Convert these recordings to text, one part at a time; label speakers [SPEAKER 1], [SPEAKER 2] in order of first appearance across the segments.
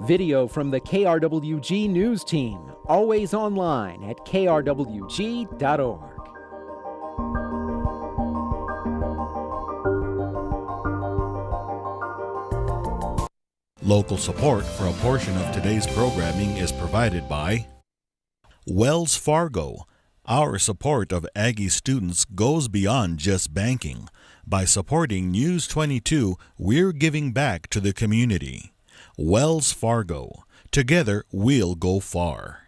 [SPEAKER 1] Video from the KRWG News team, always online at krwg.org.
[SPEAKER 2] Local support for a portion of today's programming is provided by Wells Fargo. Our support of Aggie students goes beyond just banking. By supporting NEWS22, we're giving back to the community. Wells Fargo. Together, we'll go far.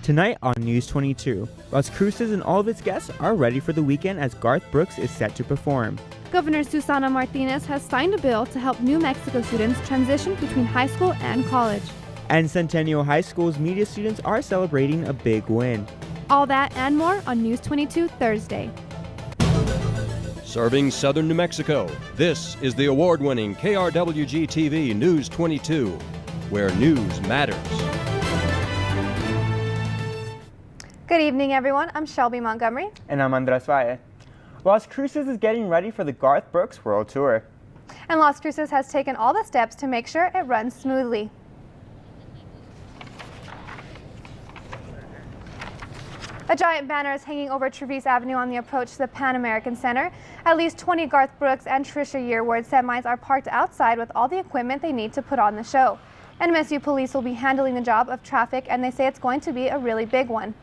[SPEAKER 3] Tonight on NEWS22, Las Cruces and all of its guests are ready for the weekend as Garth Brooks is set to perform.
[SPEAKER 4] Governor Susana Martinez has signed a bill to help New Mexico students transition between high school and college.
[SPEAKER 3] And Centennial High School's media students are celebrating a big win.
[SPEAKER 4] All that and more on NEWS22 Thursday.
[SPEAKER 5] Serving southern New Mexico, this is the award-winning KRWG-TV NEWS22, where news matters.
[SPEAKER 4] Good evening, everyone. I'm Shelby Montgomery.
[SPEAKER 3] And I'm Andres Valle. Las Cruces is getting ready for the Garth Brooks World Tour.
[SPEAKER 4] And Las Cruces has taken all the steps to make sure it runs smoothly. A giant banner is hanging over Traverse Avenue on the approach to the Pan American Center. At least 20 Garth Brooks and Trisha Yearwood semis are parked outside with all the equipment they need to put on the show. NMSU police will be handling the job of traffic, and they say it's going to be a really big one.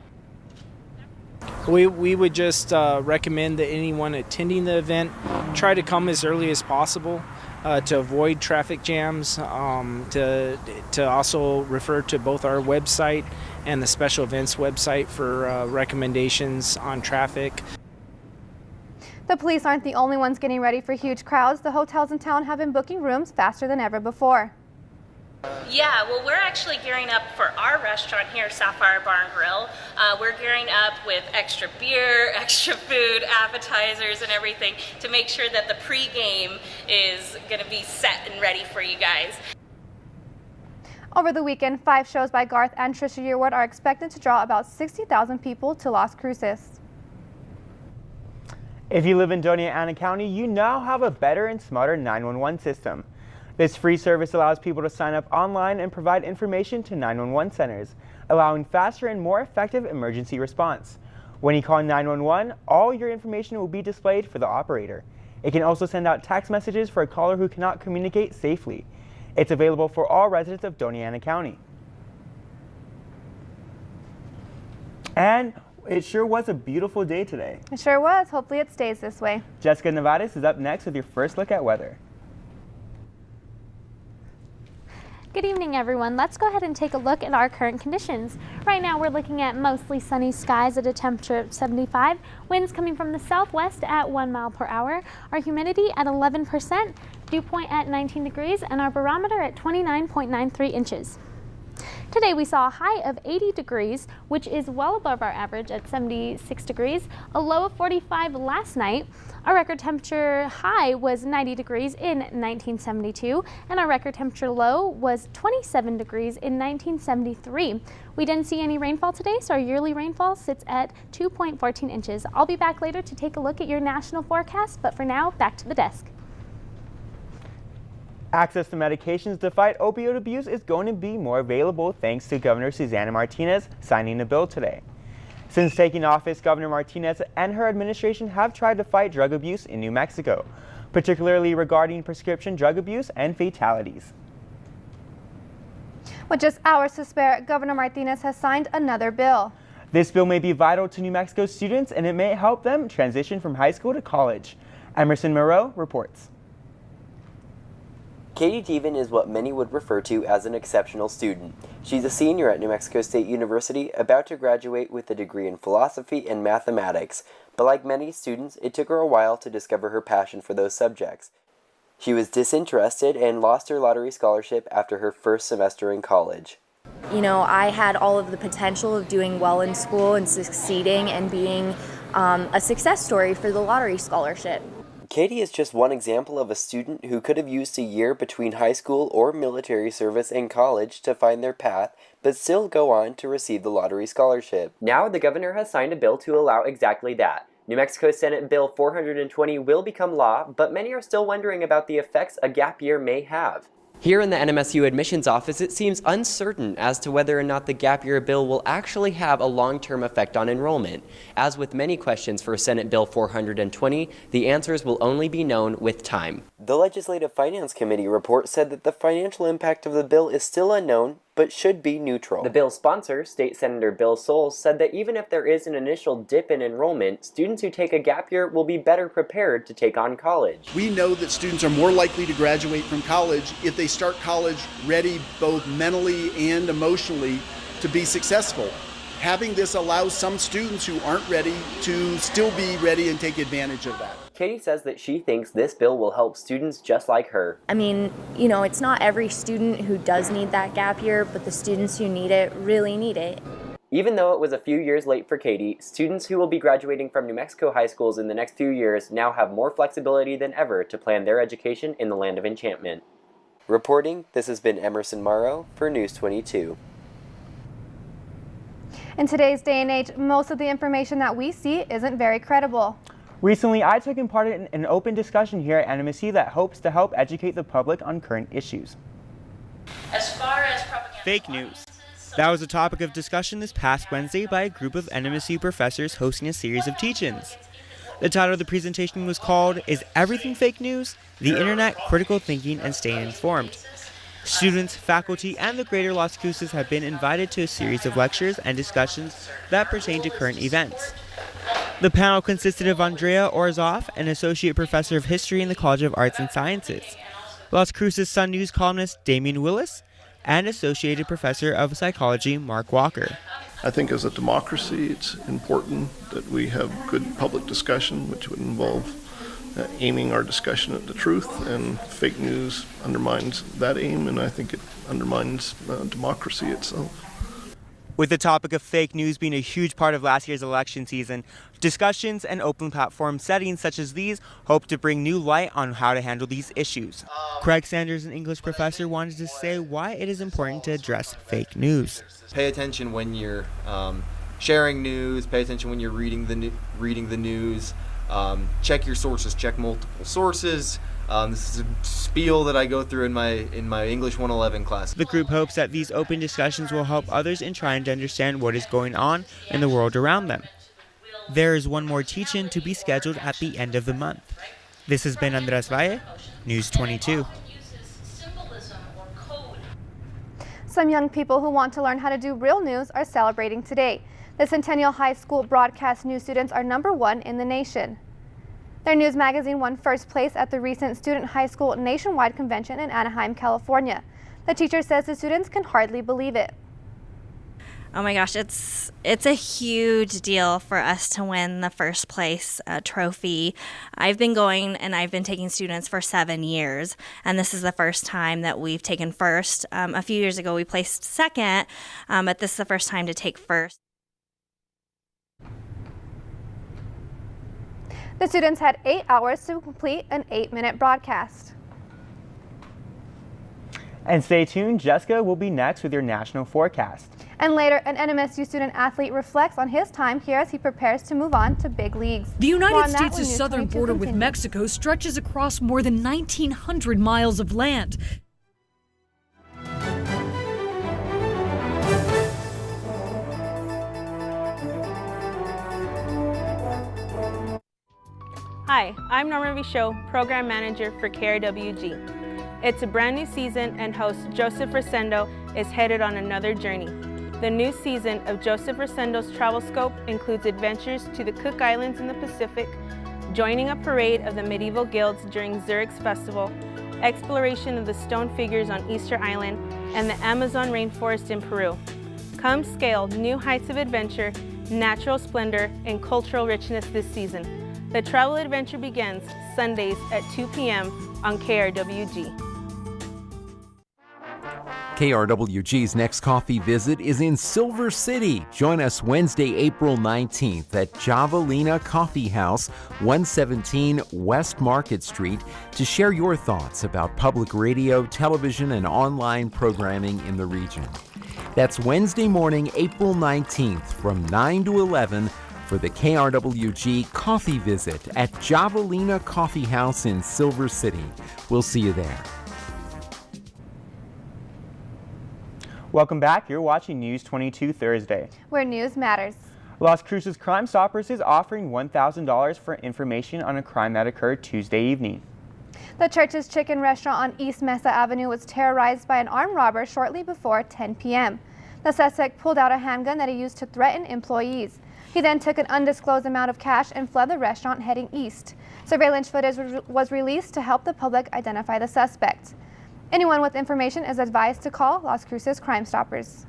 [SPEAKER 6] We would just recommend that anyone attending the event try to come as early as possible to avoid traffic jams, to also refer to both our website and the special events website for recommendations on traffic.
[SPEAKER 4] The police aren't the only ones getting ready for huge crowds. The hotels in town have been booking rooms faster than ever before.
[SPEAKER 7] Yeah, well, we're actually gearing up for our restaurant here, Sapphire Bar and Grill. We're gearing up with extra beer, extra food, appetizers, and everything to make sure that the pregame is going to be set and ready for you guys.
[SPEAKER 4] Over the weekend, 5 shows by Garth and Trisha Yearwood are expected to draw about 60,000 people to Las Cruces.
[SPEAKER 3] If you live in Doña Ana County, you now have a better and smarter 911 system. This free service allows people to sign up online and provide information to 911 centers, allowing faster and more effective emergency response. When you call 911, all your information will be displayed for the operator. It can also send out text messages for a caller who cannot communicate safely. It's available for all residents of Doña Ana County. And it sure was a beautiful day today.
[SPEAKER 4] It sure was. Hopefully it stays this way.
[SPEAKER 3] Jessica Nevadas is up next with your first look at weather.
[SPEAKER 8] Good evening, everyone. Let's go ahead and take a look at our current conditions. Right now, we're looking at mostly sunny skies at a temperature of 75, winds coming from the southwest at 1 mile per hour, our humidity at 11%, dew point at 19 degrees, and our barometer at 29.93 inches. Today we saw a high of 80 degrees, which is well above our average at 76 degrees, a low of 45 last night. Our record temperature high was 90 degrees in 1972, and our record temperature low was 27 degrees in 1973. We didn't see any rainfall today, so our yearly rainfall sits at 2.14 inches. I'll be back later to take a look at your national forecast, but for now, back to the desk.
[SPEAKER 3] Access to medications to fight opioid abuse is going to be more available thanks to Governor Susana Martinez signing a bill today. Since taking office, Governor Martinez and her administration have tried to fight drug abuse in New Mexico, particularly regarding prescription drug abuse and fatalities.
[SPEAKER 4] With just hours to spare, Governor Martinez has signed another bill.
[SPEAKER 3] This bill may be vital to New Mexico students, and it may help them transition from high school to college. Emerson Moreau reports.
[SPEAKER 9] Katie Deven is what many would refer to as an exceptional student. She's a senior at New Mexico State University, about to graduate with a degree in philosophy and mathematics. But like many students, it took her a while to discover her passion for those subjects. She was disinterested and lost her lottery scholarship after her first semester in college.
[SPEAKER 10] You know, I had all of the potential of doing well in school and succeeding and being a success story for the lottery scholarship.
[SPEAKER 9] Katie is just one example of a student who could have used a year between high school or military service and college to find their path, but still go on to receive the lottery scholarship.
[SPEAKER 11] Now the governor has signed a bill to allow exactly that.
[SPEAKER 9] New Mexico Senate Bill 420 will become law, but many are still wondering about the effects a gap year may have. Here in the NMSU admissions office, it seems uncertain as to whether or not the gap year bill will actually have a long-term effect on enrollment. As with many questions for Senate Bill 420, the answers will only be known with time. The Legislative Finance Committee report said that the financial impact of the bill is still unknown, but should be neutral. The bill's sponsor, State Senator Bill Soules, said that even if there is an initial dip in enrollment, students who take a gap year will be better prepared to take on college.
[SPEAKER 11] We know that students are more likely to graduate from college if they start college ready both mentally and emotionally to be successful. Having this allows some students who aren't ready to still be ready and take advantage of that.
[SPEAKER 9] Katie says that she thinks this bill will help students just like her.
[SPEAKER 10] I mean, it's not every student who does need that gap year, but the students who need it really need it.
[SPEAKER 9] Even though it was a few years late for Katie, students who will be graduating from New Mexico high schools in the next few years now have more flexibility than ever to plan their education in the land of enchantment. Reporting, this has been Emerson Morrow for NEWS22.
[SPEAKER 4] In today's day and age, most of the information that we see isn't very credible.
[SPEAKER 3] Recently, I took part in an open discussion here at NMSU that hopes to help educate the public on current issues.
[SPEAKER 7] As far as propaganda,
[SPEAKER 12] fake news. That was a topic of discussion this past Wednesday by a group of NMSU professors hosting a series of teach-ins. The title of the presentation was called, "Is Everything Fake News? The Internet, Critical Thinking, and Staying Informed." Students, faculty, and the greater Las Cruces have been invited to a series of lectures and discussions that pertain to current events. The panel consisted of Andrea Orzoff, an associate professor of history in the College of Arts and Sciences, Las Cruces Sun News columnist Damian Willis, and associated professor of psychology Mark Walker.
[SPEAKER 13] I think as a democracy, it's important that we have good public discussion, which would involve aiming our discussion at the truth, and fake news undermines that aim, and I think it undermines democracy itself.
[SPEAKER 12] With the topic of fake news being a huge part of last year's election season, discussions and open platform settings such as these hope to bring new light on how to handle these issues. Craig Sanders, an English professor, wanted to say why it is important to address fake news.
[SPEAKER 14] Pay attention when you're sharing news, pay attention when you're reading the news, check your sources, check multiple sources. This is a spiel that I go through in my English 111 class.
[SPEAKER 12] The group hopes that these open discussions will help others in trying to understand what is going on in the world around them. There is one more teach-in to be scheduled at the end of the month. This has been Andres Valle, NEWS22.
[SPEAKER 4] Some young people who want to learn how to do real news are celebrating today. The Centennial High School broadcast news students are #1 in the nation. Their news magazine won first place at the recent Student High School Nationwide Convention in Anaheim, California. The teacher says the students can hardly believe it.
[SPEAKER 15] Oh my gosh, it's a huge deal for us to win the first place trophy. I've been going and I've been taking students for 7 years, and this is the first time that we've taken first. A few years ago we placed second, but this is the first time to take first.
[SPEAKER 4] The students had 8 hours to complete an 8-minute broadcast.
[SPEAKER 3] And stay tuned, Jessica will be next with your national forecast.
[SPEAKER 4] And later, an NMSU student athlete reflects on his time here as he prepares to move on to big leagues.
[SPEAKER 16] The United States' southern border with Mexico stretches across more than 1,900 miles of land.
[SPEAKER 17] Hi, I'm Norma Bichot, Program Manager for KRWG. It's a brand new season and host Joseph Rosendo is headed on another journey. The new season of Joseph Rosendo's Travel Scope includes adventures to the Cook Islands in the Pacific, joining a parade of the medieval guilds during Zurich's festival, exploration of the stone figures on Easter Island, and the Amazon rainforest in Peru. Come scale new heights of adventure, natural splendor, and cultural richness this season. The travel adventure begins Sundays at 2 p.m. on KRWG.
[SPEAKER 1] KRWG's next coffee visit is in Silver City. Join us Wednesday, April 19th at Javelina Coffee House, 117 West Market Street, to share your thoughts about public radio, television, and online programming in the region. That's Wednesday morning, April 19th from 9 to 11 for the KRWG Coffee Visit at Javelina Coffee House in Silver City. We'll see you there.
[SPEAKER 3] Welcome back. You're watching News 22 Thursday,
[SPEAKER 4] where news matters.
[SPEAKER 3] Las Cruces Crime Stoppers is offering $1,000 for information on a crime that occurred Tuesday evening.
[SPEAKER 4] The Church's Chicken restaurant on East Mesa Avenue was terrorized by an armed robber shortly before 10 p.m. The suspect pulled out a handgun that he used to threaten employees. He then took an undisclosed amount of cash and fled the restaurant heading east. Surveillance footage was released to help the public identify the suspect. Anyone with information is advised to call Las Cruces Crime Stoppers.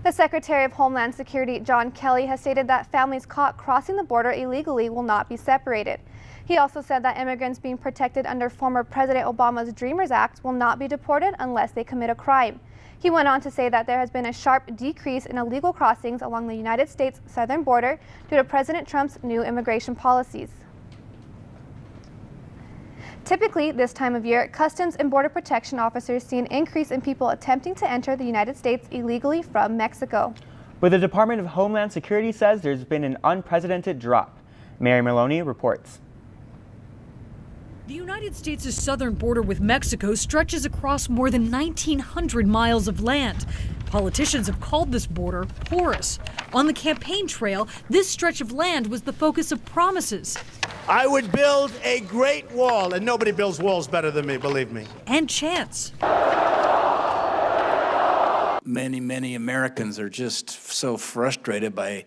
[SPEAKER 4] The Secretary of Homeland Security, John Kelly, has stated that families caught crossing the border illegally will not be separated. He also said that immigrants being protected under former President Obama's Dreamers Act will not be deported unless they commit a crime. He went on to say that there has been a sharp decrease in illegal crossings along the United States southern border due to President Trump's new immigration policies. Typically, this time of year, Customs and Border Protection officers see an increase in people attempting to enter the United States illegally from Mexico.
[SPEAKER 3] But the Department of Homeland Security says there's been an unprecedented drop. Mary Maloney reports.
[SPEAKER 16] The United States' southern border with Mexico stretches across more than 1,900 miles of land. Politicians have called this border porous. On the campaign trail, this stretch of land was the focus of promises.
[SPEAKER 18] I would build a great wall, and nobody builds walls better than me, believe me.
[SPEAKER 16] And chance.
[SPEAKER 19] Many Americans are just so frustrated by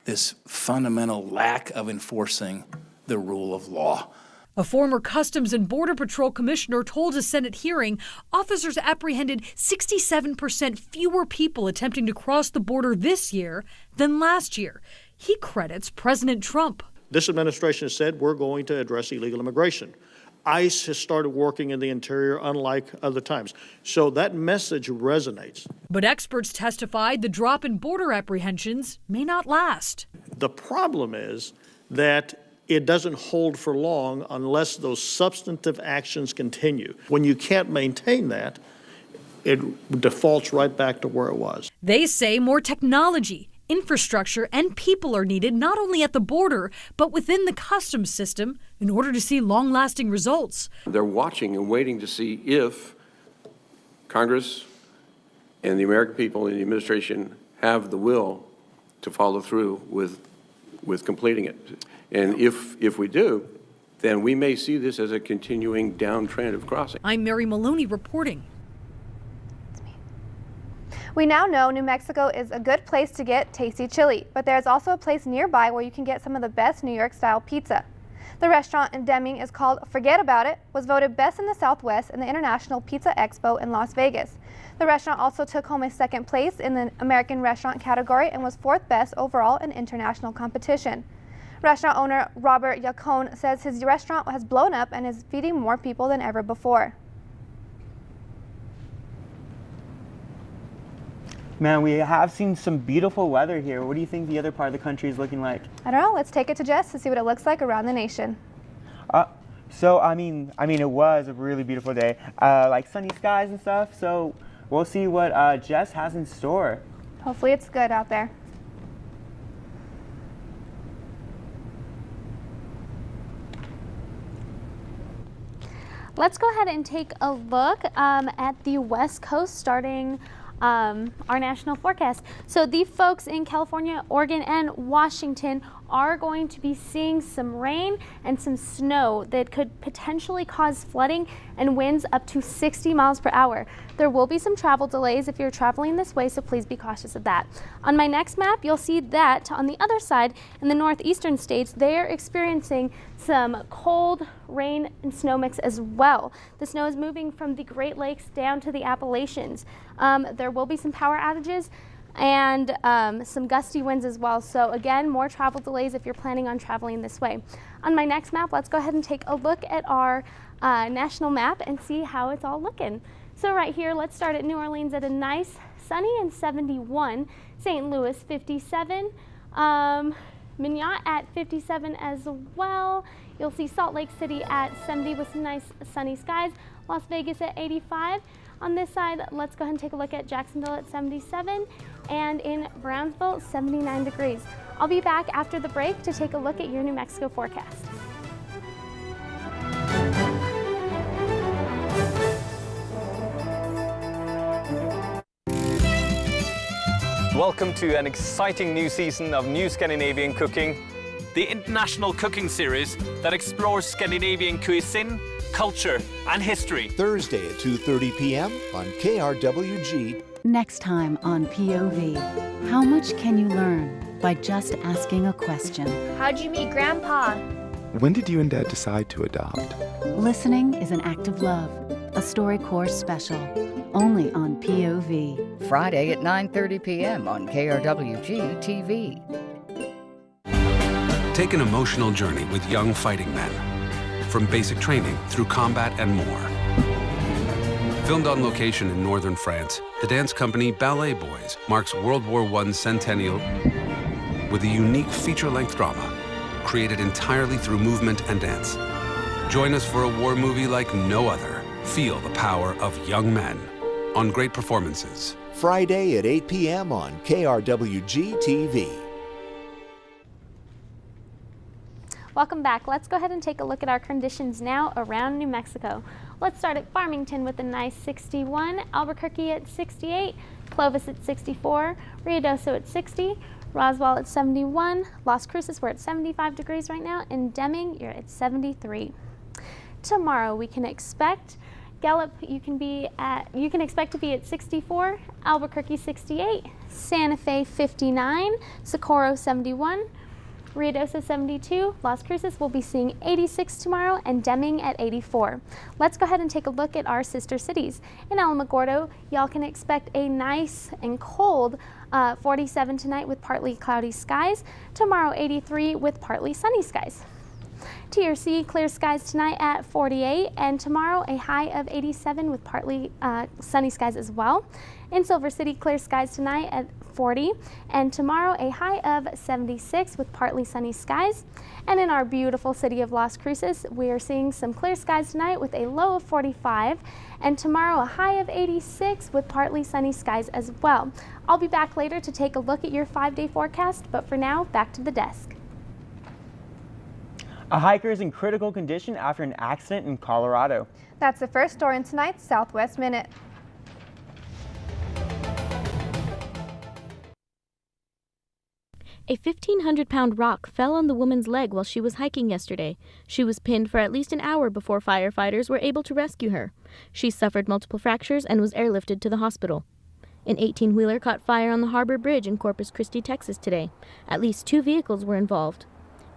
[SPEAKER 19] this fundamental lack of enforcing the rule of law.
[SPEAKER 16] A former Customs and Border Patrol commissioner told a Senate hearing officers apprehended 67% fewer people attempting to cross the border this year than last year. He credits President Trump.
[SPEAKER 20] This administration has said we're going to address illegal immigration. ICE has started working in the interior unlike other times. So that message resonates.
[SPEAKER 16] But experts testified the drop in border apprehensions may not last.
[SPEAKER 20] The problem is that it doesn't hold for long unless those substantive actions continue. When you can't maintain that, it defaults right back to where it was.
[SPEAKER 16] They say more technology, infrastructure, and people are needed not only at the border, but within the customs system in order to see long-lasting results.
[SPEAKER 21] They're watching and waiting to see if Congress and the American people and the administration have the will to follow through with completing it. And if we do, then we may see this as a continuing downtrend of crossing.
[SPEAKER 16] I'm Mary Maloney reporting.
[SPEAKER 4] We now know New Mexico is a good place to get tasty chili, but there's also a place nearby where you can get some of the best New York-style pizza. The restaurant in Deming is called Forget About It, was voted best in the Southwest in the International Pizza Expo in Las Vegas. The restaurant also took home a second place in the American restaurant category and was fourth best overall in international competition. Restaurant owner Robert Yacone says his restaurant has blown up and is feeding more people than ever before.
[SPEAKER 3] Man, we have seen some beautiful weather here. What do you think the other part of the country is looking like?
[SPEAKER 4] I don't know. Let's take it to Jess to see what it looks like around the nation.
[SPEAKER 3] So I mean, it was a really beautiful day, like sunny skies and stuff. So we'll see what Jess has in store.
[SPEAKER 4] Hopefully it's good out there.
[SPEAKER 8] Let's go ahead and take a look at the West Coast starting our national forecast. So the folks in California, Oregon, and Washington are going to be seeing some rain and some snow that could potentially cause flooding and winds up to 60 miles per hour. There will be some travel delays if you're traveling this way, so please be cautious of that. On my next map, you'll see that on the other side in the northeastern states, they are experiencing some cold rain and snow mix as well. The snow is moving from the Great Lakes down to the Appalachians. There will be some power outages and some gusty winds as well. So again, more travel delays if you're planning on traveling this way. On my next map, let's go ahead and take a look at our national map and see how it's all looking. So right here, let's start at New Orleans at a nice sunny and 71, St. Louis 57, Minot at 57 as well. You'll see Salt Lake City at 70 with some nice sunny skies. Las Vegas at 85. On this side, let's go ahead and take a look at Jacksonville at 77, and in Brownsville, 79 degrees. I'll be back after the break to take a look at your New Mexico forecast.
[SPEAKER 2] Welcome to an exciting new season of New Scandinavian Cooking,
[SPEAKER 22] the international cooking series that explores Scandinavian cuisine, culture, and history.
[SPEAKER 23] Thursday at 2:30 p.m. on KRWG.
[SPEAKER 24] Next time on POV, how much can you learn by just asking a question?
[SPEAKER 10] How'd you meet Grandpa?
[SPEAKER 25] When did you and Dad decide to adopt?
[SPEAKER 24] Listening is an act of love. A StoryCorps special, only on POV.
[SPEAKER 26] Friday at 9:30 p.m. on KRWG TV.
[SPEAKER 27] Take an emotional journey with young fighting men. From basic training through combat and more. Filmed on location in northern France, the dance company Ballet Boys marks World War I's centennial with a unique feature-length drama created entirely through movement and dance. Join us for a war movie like no other. Feel the power of young men on Great Performances.
[SPEAKER 23] Friday at 8 p.m. on KRWG TV.
[SPEAKER 8] Welcome back. Let's go ahead and take a look at our conditions now around New Mexico. Let's start at Farmington with a nice 61, Albuquerque at 68, Clovis at 64, Ruidoso at 60, Roswell at 71, Las Cruces, we're at 75 degrees right now, and Deming, you're at 73. Tomorrow we can expect Gallup, you can expect to be at 64, Albuquerque 68, Santa Fe 59, Socorro 71, Ruidoso 72, Las Cruces will be seeing 86 tomorrow, and Deming at 84. Let's go ahead and take a look at our sister cities. In Alamogordo, y'all can expect a nice and cold 47 tonight with partly cloudy skies. Tomorrow 83 with partly sunny skies. TRC, clear skies tonight at 48, and tomorrow a high of 87 with partly sunny skies as well. In Silver City, clear skies tonight at 40, and tomorrow a high of 76 with partly sunny skies. And in our beautiful city of Las Cruces, we are seeing some clear skies tonight with a low of 45, and tomorrow a high of 86 with partly sunny skies as well. I'll be back later to take a look at your 5-day forecast, but for now, back to the desk.
[SPEAKER 3] A hiker is in critical condition after an accident in Colorado.
[SPEAKER 4] That's the first story in tonight's Southwest Minute.
[SPEAKER 28] A 1,500-pound rock fell on the woman's leg while she was hiking yesterday. She was pinned for at least an hour before firefighters were able to rescue her. She suffered multiple fractures and was airlifted to the hospital. An 18-wheeler caught fire on the Harbor Bridge in Corpus Christi, Texas today. At least 2 vehicles were involved.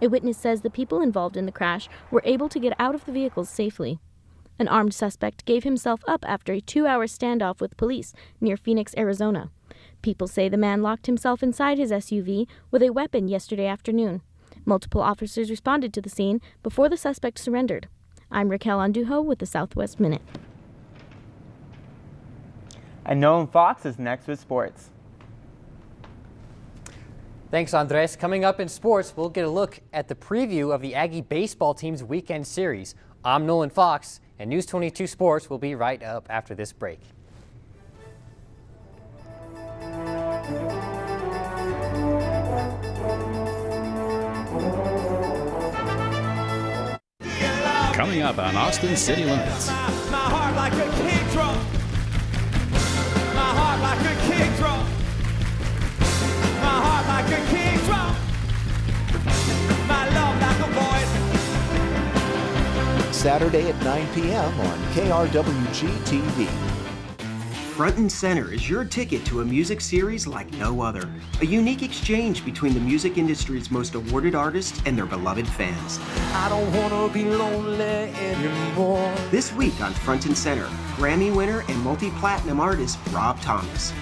[SPEAKER 28] A witness says the people involved in the crash were able to get out of the vehicles safely. An armed suspect gave himself up after a 2-hour standoff with police near Phoenix, Arizona. People say the man locked himself inside his SUV with a weapon yesterday afternoon. Multiple officers responded to the scene before the suspect surrendered. I'm Raquel Andujo with the Southwest Minute.
[SPEAKER 3] And Nolan Fox is next with sports.
[SPEAKER 29] Thanks, Andres. Coming up in sports, we'll get a look at the preview of the Aggie baseball team's weekend series. I'm Nolan Fox, and News 22 Sports will be right up after this break.
[SPEAKER 30] Coming up on Austin City Limits.
[SPEAKER 31] My heart like a kick drum. My heart like a kick drum. My heart like a kick drum. My love like a voice.
[SPEAKER 23] Saturday at 9 p.m. on KRWG TV.
[SPEAKER 32] Front and Center is your ticket to a music series like no other. A unique exchange between the music industry's most awarded artists and their beloved fans.
[SPEAKER 31] I don't wanna be lonely anymore.
[SPEAKER 32] This week on Front and Center, Grammy winner and multi-platinum artist Rob Thomas.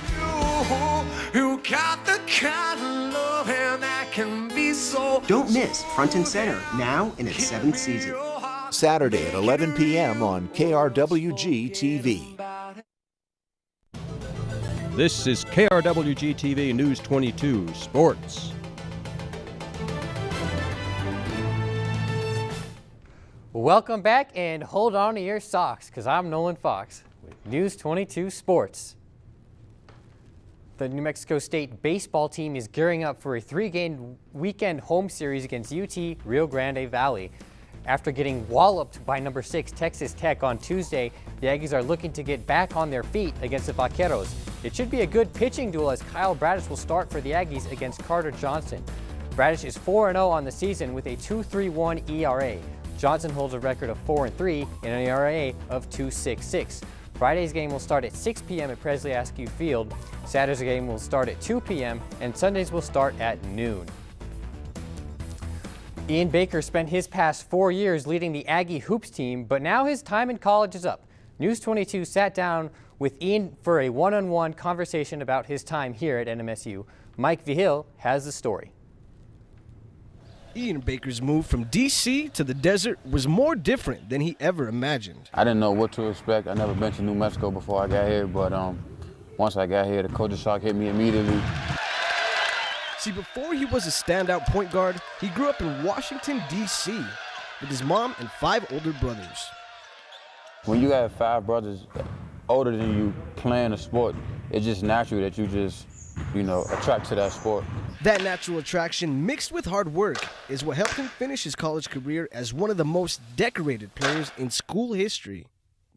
[SPEAKER 31] You got the kind of love and that can be so.
[SPEAKER 32] Don't miss Front and Center, now in its 7th season.
[SPEAKER 23] Saturday at 11 p.m. on KRWG TV.
[SPEAKER 5] This is KRWG TV News 22 Sports.
[SPEAKER 29] Welcome back, and hold on to your socks, because I'm Nolan Fox with News 22 Sports. The New Mexico State baseball team is gearing up for a 3-game weekend home series against UT Rio Grande Valley. After getting walloped by number 6 Texas Tech on Tuesday, the Aggies are looking to get back on their feet against the Vaqueros. It should be a good pitching duel as Kyle Bradish will start for the Aggies against Carter Johnson. Bradish is 4-0 on the season with a 2.31 ERA. Johnson holds a record of 4-3 and an ERA of 2.66. Friday's game will start at 6 p.m. at Presley Askew Field. Saturday's game will start at 2 p.m. and Sundays will start at noon. Ian Baker spent his past 4 years leading the Aggie Hoops team, but now his time in college is up. News 22 sat down with Ian for a one-on-one conversation about his time here at NMSU. Mike Vigil has the story.
[SPEAKER 1] Ian Baker's move from D.C. to the desert was more different than he ever imagined.
[SPEAKER 6] I didn't know what to expect. I never been to New Mexico before I got here, but once I got here, the culture shock hit me immediately.
[SPEAKER 1] See, before he was a standout point guard, he grew up in Washington, D.C. with his mom and 5 older brothers.
[SPEAKER 6] When you have 5 brothers older than you playing a sport, it's just natural that you just, attract to that sport.
[SPEAKER 1] That natural attraction mixed with hard work is what helped him finish his college career as one of the most decorated players in school history.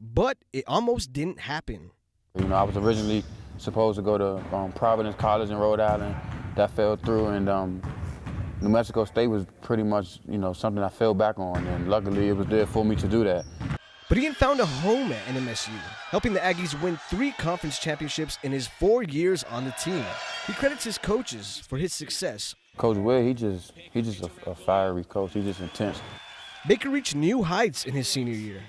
[SPEAKER 1] But it almost didn't happen.
[SPEAKER 6] I was originally supposed to go to Providence College in Rhode Island. That fell through, and New Mexico State was pretty much, something I fell back on, and luckily it was there for me to do that.
[SPEAKER 1] But Ian found a home at NMSU, helping the Aggies win 3 conference championships in his 4 years on the team. He credits his coaches for his success.
[SPEAKER 6] Coach Will, he just a fiery coach. He's just intense.
[SPEAKER 1] Baker reached new heights in his senior year.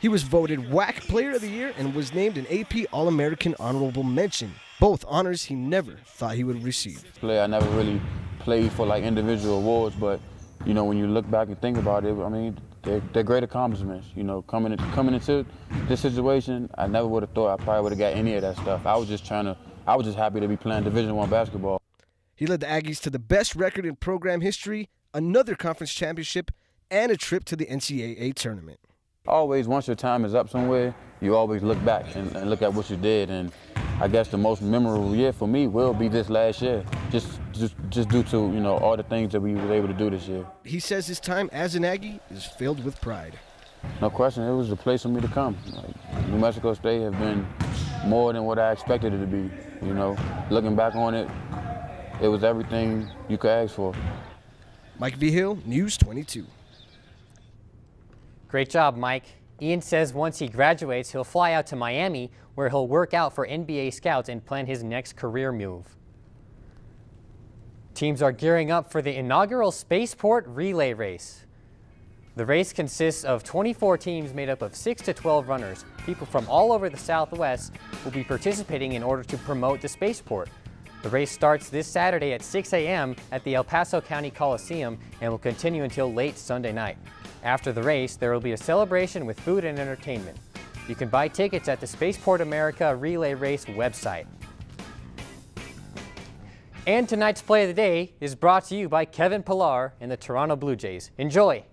[SPEAKER 1] He was voted WAC Player of the Year and was named an AP All-American Honorable Mention, both honors he never thought he would receive.
[SPEAKER 6] I never really played for individual awards, but when you look back and think about it, they're great accomplishments. Coming into this situation, I never would have thought I probably would have got any of that stuff. I was just happy to be playing Division I basketball.
[SPEAKER 1] He led the Aggies to the best record in program history, another conference championship, and a trip to the NCAA tournament.
[SPEAKER 6] Always, once your time is up somewhere, you always look back and look at what you did. And I guess the most memorable year for me will be this last year, just due to all the things that we were able to do this year.
[SPEAKER 1] He says his time as an Aggie is filled with pride.
[SPEAKER 6] No question, it was a place for me to come. New Mexico State have been more than what I expected it to be. Looking back on it, it was everything you could ask for.
[SPEAKER 1] Mike Vigil, News 22.
[SPEAKER 29] Great job, Mike. Ian says once he graduates, he'll fly out to Miami, where he'll work out for NBA scouts and plan his next career move. Teams are gearing up for the inaugural Spaceport Relay Race. The race consists of 24 teams made up of 6 to 12 runners. People from all over the Southwest will be participating in order to promote the spaceport. The race starts this Saturday at 6 a.m. at the El Paso County Coliseum and will continue until late Sunday night. After the race, there will be a celebration with food and entertainment. You can buy tickets at the Spaceport America Relay Race website. And tonight's play of the day is brought to you by Kevin Pillar and the Toronto Blue Jays. Enjoy!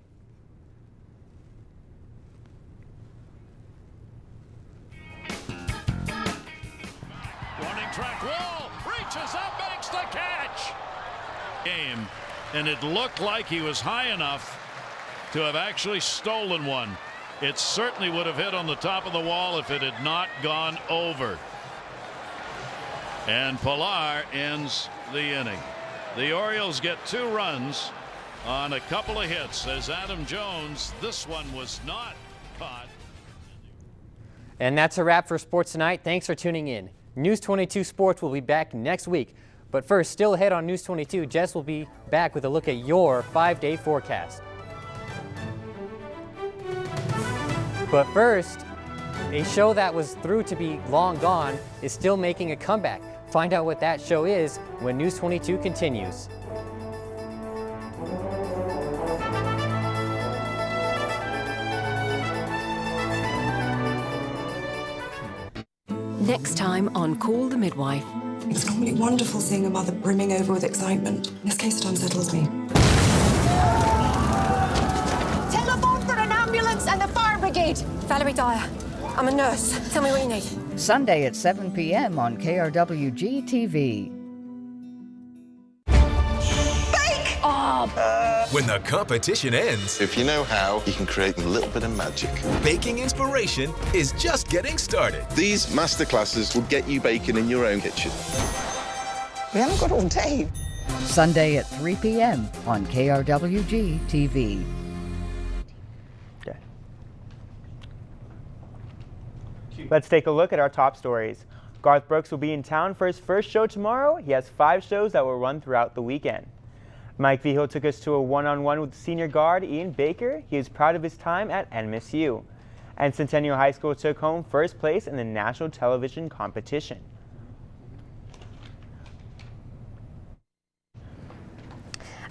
[SPEAKER 7] Running track wall, reaches up, makes the catch! Game, and it looked like he was high enough to have actually stolen one. It certainly would have hit on the top of the wall if it had not gone over. And Pillar ends the inning. The Orioles get 2 runs on a couple of hits. As Adam Jones, this one was not caught.
[SPEAKER 29] And that's a wrap for Sports Tonight. Thanks for tuning in. News 22 Sports will be back next week. But first, still ahead on News 22, Jess will be back with a look at your 5-day forecast. But first, a show that was through to be long gone is still making a comeback. Find out what that show is when News 22 continues.
[SPEAKER 9] Next time on Call the Midwife.
[SPEAKER 11] It's normally wonderful seeing a mother brimming over with excitement. In this case, it unsettles me.
[SPEAKER 12] Telephone for a
[SPEAKER 11] Valerie Dyer. I'm a nurse. Tell me what you need.
[SPEAKER 26] Sunday at 7 p.m. on KRWG TV.
[SPEAKER 2] When the competition ends,
[SPEAKER 12] if you know how, you can create a little bit of magic.
[SPEAKER 2] Baking inspiration is just getting started.
[SPEAKER 12] These masterclasses will get you baking in your own kitchen.
[SPEAKER 26] We haven't got all day. Sunday at 3 p.m. on KRWG TV.
[SPEAKER 3] Let's take a look at our top stories. Garth Brooks will be in town for his first show tomorrow. He has 5 shows that will run throughout the weekend. Mike Vigil took us to a one-on-one with senior guard Ian Baker. He is proud of his time at NMSU. And Centennial High School took home first place in the national television competition.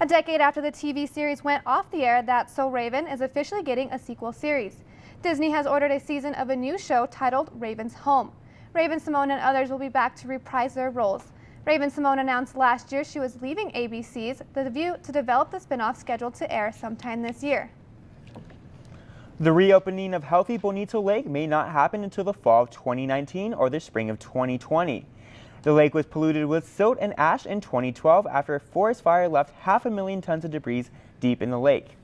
[SPEAKER 4] A decade after the TV series went off the air, That's So Raven is officially getting a sequel series. Disney has ordered a season of a new show titled Raven's Home. Raven-Symoné and others will be back to reprise their roles. Raven-Symoné announced last year she was leaving ABC's The View to develop the spinoff scheduled to air sometime this year.
[SPEAKER 3] The reopening of Healthy Bonito Lake may not happen until the fall of 2019 or the spring of 2020. The lake was polluted with silt and ash in 2012 after a forest fire left 500,000 tons of debris deep in the lake.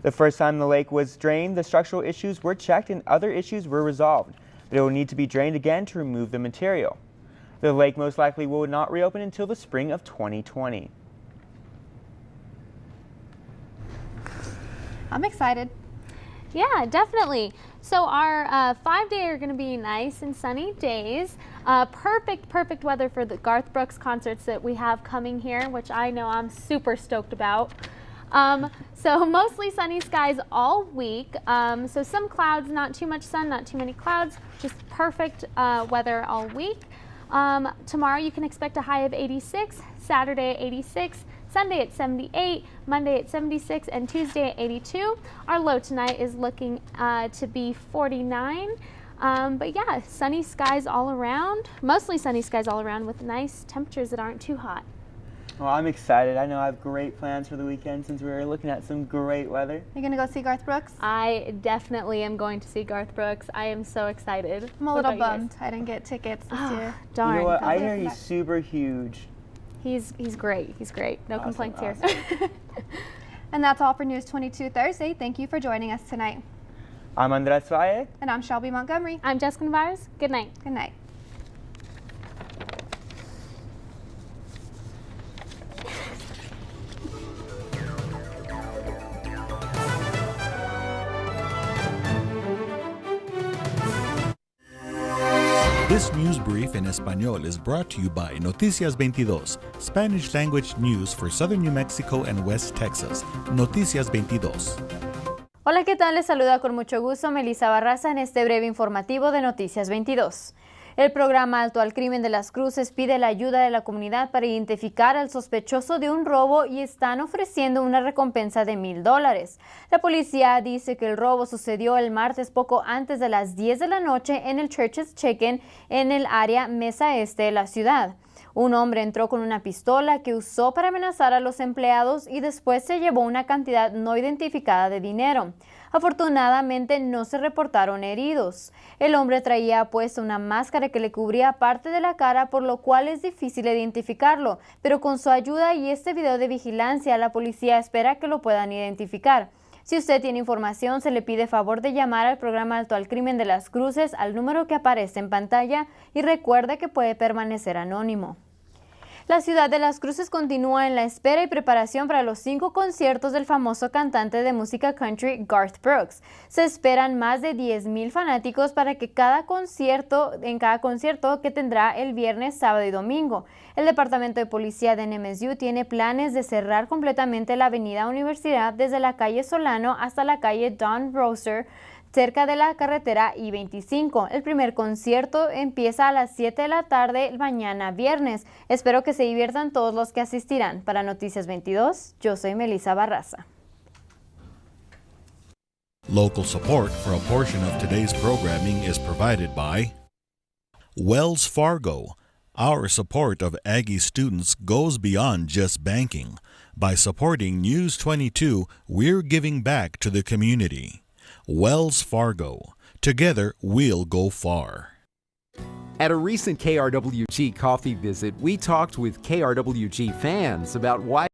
[SPEAKER 3] The first time the lake was drained, the structural issues were checked and other issues were resolved, but it will need to be drained again to remove the material. The lake most likely will not reopen until the spring of 2020.
[SPEAKER 4] I'm excited.
[SPEAKER 8] Yeah, definitely. So our 5-day are going to be nice and sunny days. Perfect weather for the Garth Brooks concerts that we have coming here, which I know I'm super stoked about. So mostly sunny skies all week. So some clouds, not too much sun, not too many clouds, just perfect weather all week. Tomorrow you can expect a high of 86, Saturday at 86, Sunday at 78, Monday at 76, and Tuesday at 82. Our low tonight is looking to be 49. But yeah, sunny skies all around, mostly sunny skies all around with nice temperatures that aren't too hot.
[SPEAKER 3] Well, I'm excited. I know I have great plans for the weekend since we're looking at some great weather.
[SPEAKER 4] You gonna go see Garth Brooks?
[SPEAKER 8] I definitely am going to see Garth Brooks. I am so excited.
[SPEAKER 4] I'm a little bummed I didn't get tickets this year.
[SPEAKER 8] Darn.
[SPEAKER 3] You know what? I hear he's super huge.
[SPEAKER 8] He's great. He's great. No complaints here.
[SPEAKER 4] And that's all for News 22 Thursday. Thank you for joining us tonight.
[SPEAKER 3] I'm Andres Valle.
[SPEAKER 4] And I'm Shelby Montgomery.
[SPEAKER 8] I'm Jessica Navarez. Good night.
[SPEAKER 4] Good night.
[SPEAKER 13] This news brief in Español is brought to you by Noticias22, Spanish language news for southern New Mexico and West Texas. Noticias22.
[SPEAKER 14] Hola, ¿qué tal? Les saluda con mucho gusto Melissa Barraza en este breve informativo de Noticias 22. El programa Alto al Crimen de las Cruces pide la ayuda de la comunidad para identificar al sospechoso de un robo y están ofreciendo una recompensa de $1,000. La policía dice que el robo sucedió el martes poco antes de las 10 de la noche en el Church's Chicken en el área Mesa Este de la ciudad. Un hombre entró con una pistola que usó para amenazar a los empleados y después se llevó una cantidad no identificada de dinero. Afortunadamente no se reportaron heridos. El hombre traía puesta una máscara que le cubría parte de la cara, por lo cual es difícil identificarlo, pero con su ayuda y este video de vigilancia, la policía espera que lo puedan identificar. Si usted tiene información, se le pide favor de llamar al programa Alto al Crimen de las Cruces al número que aparece en pantalla y recuerde que puede permanecer anónimo. La ciudad de Las Cruces continúa en la espera y preparación para los 5 conciertos del famoso cantante de música country Garth Brooks. Se esperan más de 10,000 fanáticos para que cada concierto que tendrá el viernes, sábado y domingo. El Departamento de Policía de NMSU tiene planes de cerrar completamente la avenida Universidad desde la calle Solano hasta la calle Don Roser, cerca de la carretera I-25. El primer concierto empieza a las 7 de la tarde mañana viernes. Espero que se diviertan todos los que asistirán. Para Noticias 22, yo soy Melissa Barraza.
[SPEAKER 23] Local support for a portion of today's programming is provided by Wells Fargo. Our support of Aggie students goes beyond just banking. By supporting News 22, we're giving back to the community. Wells Fargo. Together, we'll go far.
[SPEAKER 10] At a recent KRWG coffee visit, we talked with KRWG fans about why